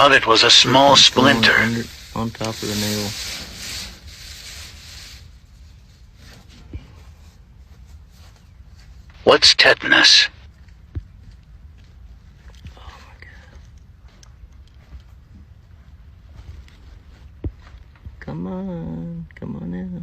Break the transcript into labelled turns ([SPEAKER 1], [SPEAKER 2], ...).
[SPEAKER 1] Of it was a small splinter.
[SPEAKER 2] On top of the nail.
[SPEAKER 1] What's tetanus?
[SPEAKER 2] Oh my god. Come on. Come on out.